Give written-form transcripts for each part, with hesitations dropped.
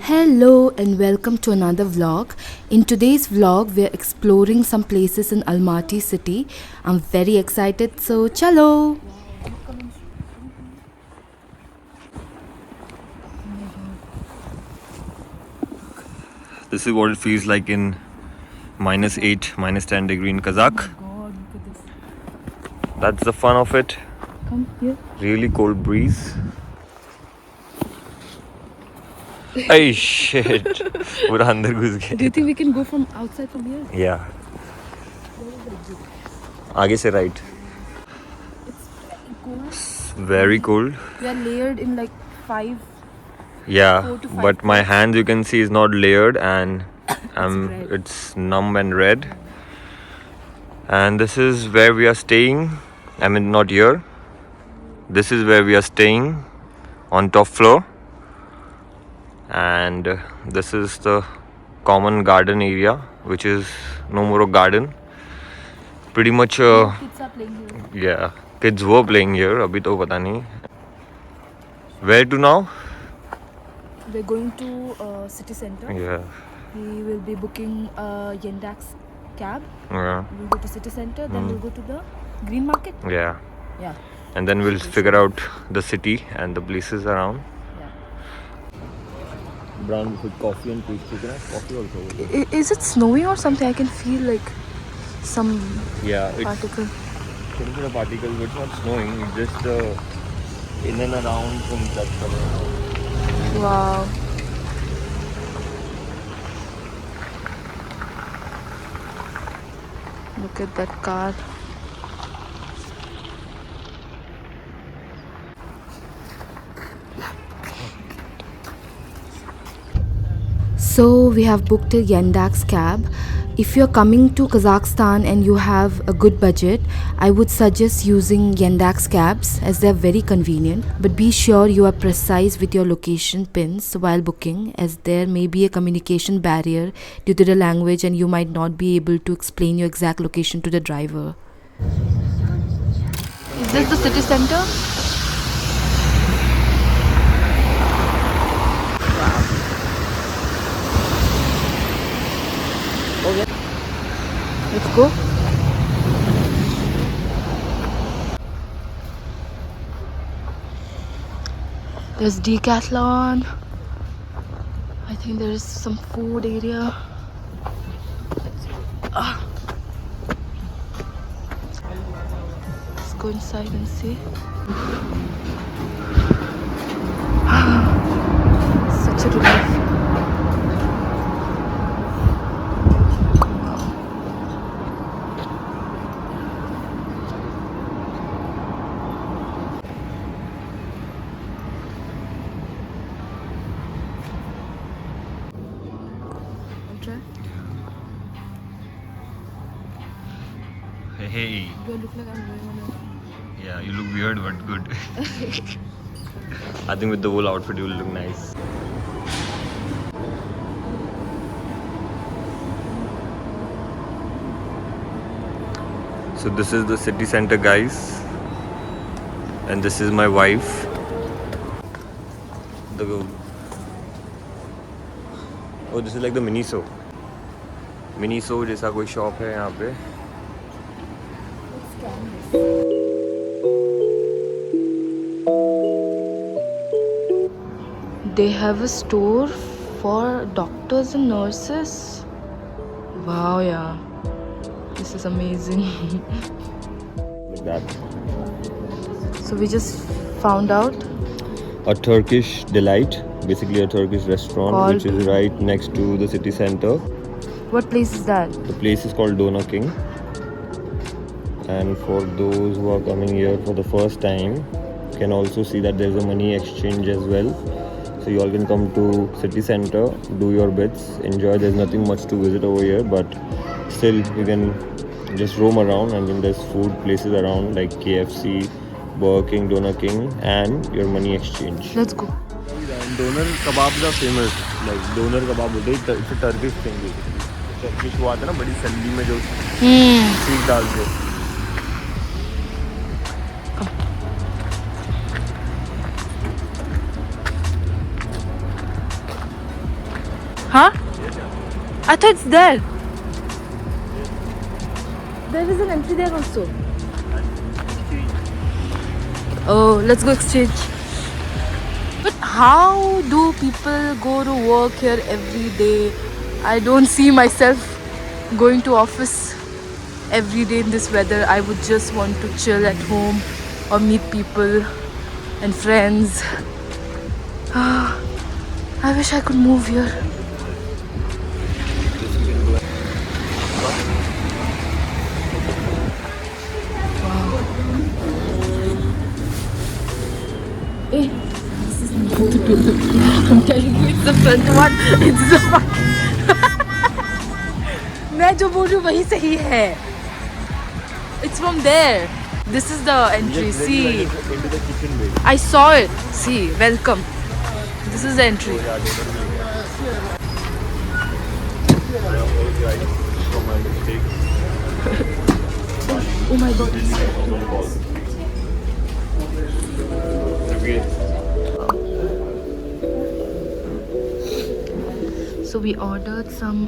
Hello and welcome to another vlog. In today's vlog, we're exploring some places in Almaty city. I'm very excited, so chalo! This is what it feels like in -8, -10 degree in Kazakh. God, look at this. That's the fun of it. Come here. Really cold breeze. Hey shit. पूरा अंदर घुस Do गया. you think we can go from outside from here? Yeah. आगे से right. Cold. Very cold. We are layered in like 5. Yeah. 4 to 5 But my hands you can see is not layered and red. it's numb and red. And this is where we are staying. I mean not here. This is where we are staying on top floor. And this is the common garden area, which is no more a garden. Pretty much Kids are playing here. yeah, kids were playing here. Abhi to pata nahi. Where to now? We're going to city center. Yeah. We will be booking a Yandex cab. Yeah. We'll go to city center, then we'll go to the green market. Yeah. Yeah. And then we'll figure out the city and the places around. Brown with coffee and pastry. Can I have coffee also? Is it snowing or something? I can feel like some Yeah, it's particle. little bit of particles, but it's not snowing. It's just in and around things that's coming. Wow. Look at that car. So we have booked a Yandex cab. If you're coming to Kazakhstan and you have a good budget, I would suggest using Yandex cabs as they're very convenient. But be sure you are precise with your location pins while booking, as there may be a communication barrier due to the language and you might not be able to explain your exact location to the driver. Is this the city center? Let's go. There's Decathlon. I think there is some food area. Let's go inside and see. Such a relief. Hey. Do I look like I'm going on a... Yeah, you look weird but good. I think with the whole outfit you will look nice. So this is the city center, guys. And this is my wife. Oh, this is like the Miniso. Miniso जैसा कोई shop है यहाँ पे. They have a store for doctors and nurses. Wow, yeah. This is amazing. Like that. So we just found out. A Turkish delight, basically a Turkish restaurant Called- which is right next to the city center. What place is that? The place is called Dona King. And for those who are coming here for the first time, you can also see that there's a money exchange as well. So you all can come to city center, do your bits, enjoy. There's nothing much to visit over here, but still you can just roam around, and then there's food places around like KFC, Burger King, Dona King, and your money exchange. Let's go. Doner kebabs are famous. Like doner kebab, it's a Turkish thing basically. Turkish वो आता है ना बड़ी सल्ली में जो सीख डालते हैं. Huh? I thought it's there. There is an entry there also. Oh, let's go exchange. But how do people go to work here every day? I don't see myself going to office every day in this weather. I would just want to chill at home or meet people and friends. I wish I could move here. Hey, this is not the building. I'm telling you, it's the front one. It's the front. मैं जो बोल रही हूँ वही सही है. It's from there. This is the entry. See, into the kitchen way. I saw it. See, welcome. This is the entry. For my mistake. Oh my god. So we ordered some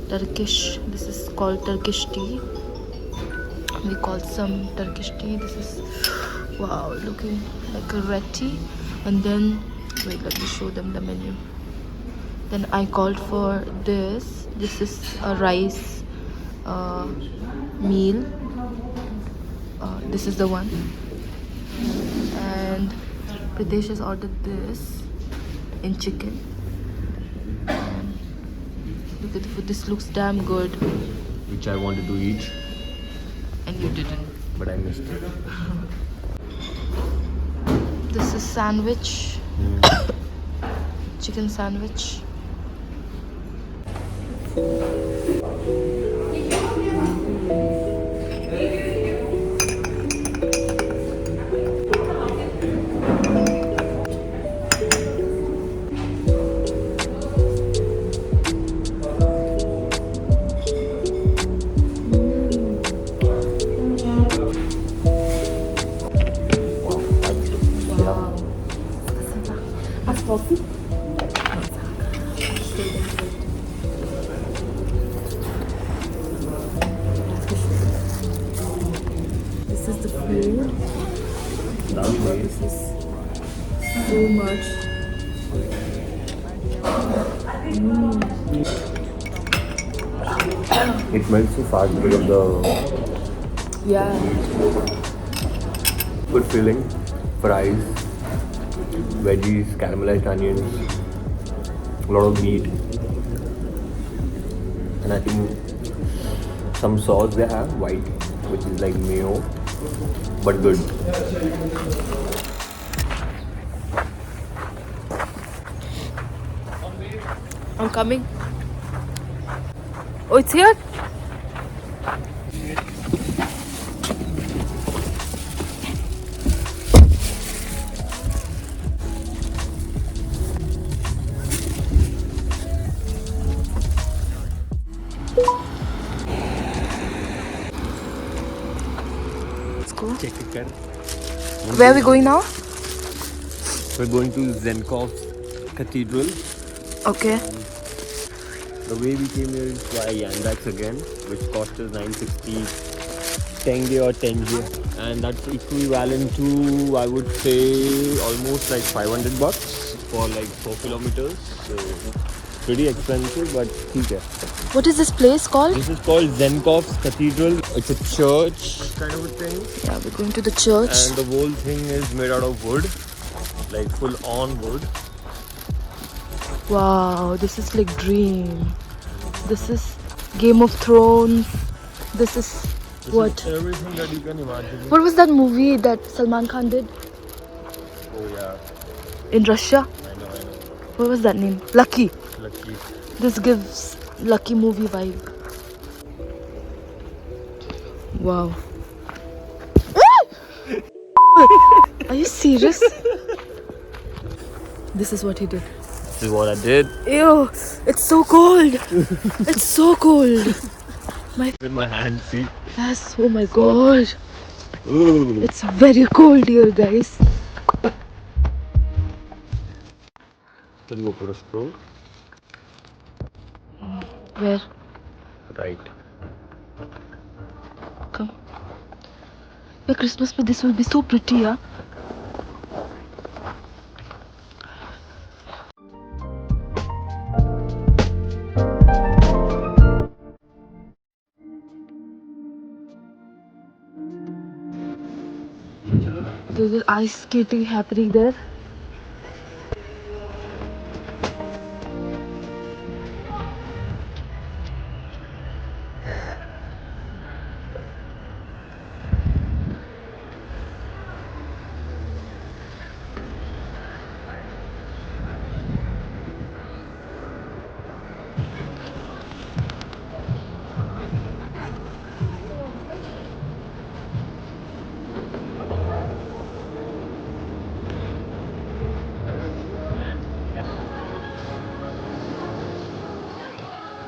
Turkish. This is called Turkish tea. We called some Turkish tea. This is wow, looking like a red tea. And then wait, let me show them the menu. Then I called for this. This is a rice meal. This is the one. And Pritesh has ordered this in chicken. Look at the food. This looks damn good. Which I wanted to eat, And you didn't. but I missed it. This is sandwich. Chicken sandwich. This is the food. This is so much. It melts so fast because of the Yeah. good filling, fries, veggies, caramelized onions, a lot of meat, and I think some sauce they have white, which is like mayo, but good. I'm coming. Oh, it's here? Let's go. Check it, kar. Where are we going now? We're going to Zenkov Cathedral. Okay. The way we came here is via Yandex again, which cost us 960 tenge or tenge, and that's equivalent to, I would say, almost like $500 for like 4 kilometers. So pretty expensive, but okay. What is this place called? This is called Zenkov's Cathedral. It's a church kind of a thing, Yeah, we're going to the church. and the whole thing is made out of wood, like full on wood. Wow, this is like dream. This is Game of Thrones. This is This what? is everything that you can imagine. What was that movie that Salman Khan did Oh yeah, in Russia? I know. What was that name? Lucky. Lucky. This gives Lucky movie vibe. Wow. Are you serious? This is what he did. This is what I did Ew, it's so cold. It's so cold. with my hand. See? Yes, oh my god. Ooh. It's very cold here, guys. Let's go for a stroll. Where? Right. Come. Yeah, Christmas, but this will be so pretty, yeah. There's ice skating happening there.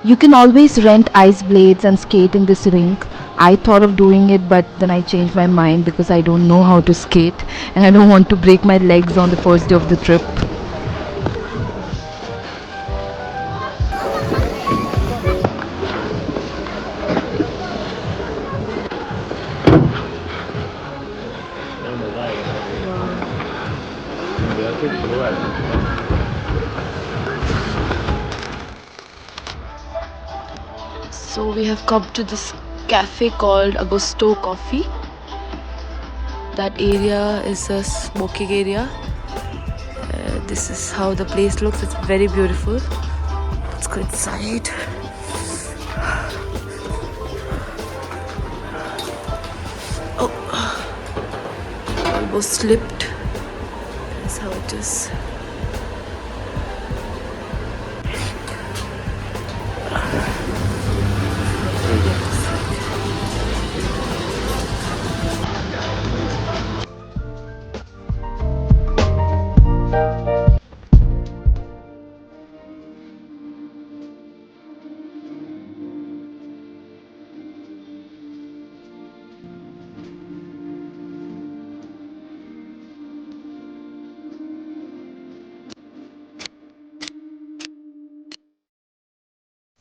You can always rent ice blades and skate in this rink. I thought of doing it, but then I changed my mind because I don't know how to skate and I don't want to break my legs on the first day of the trip. So we have come to this cafe called Agosto Coffee. That area is a smoking area. This is how the place looks. It's very beautiful. Let's go inside. Oh, almost slipped. That's how it is.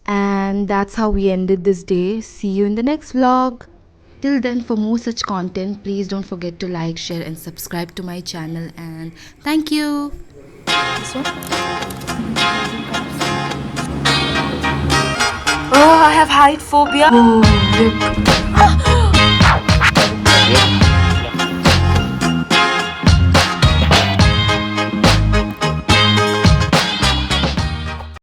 And that's how we ended this day. See you in the next vlog. Till then, for more such content, please don't forget to like, share, and subscribe to my channel. And thank you. This one? Oh, I have height phobia. Oh, look.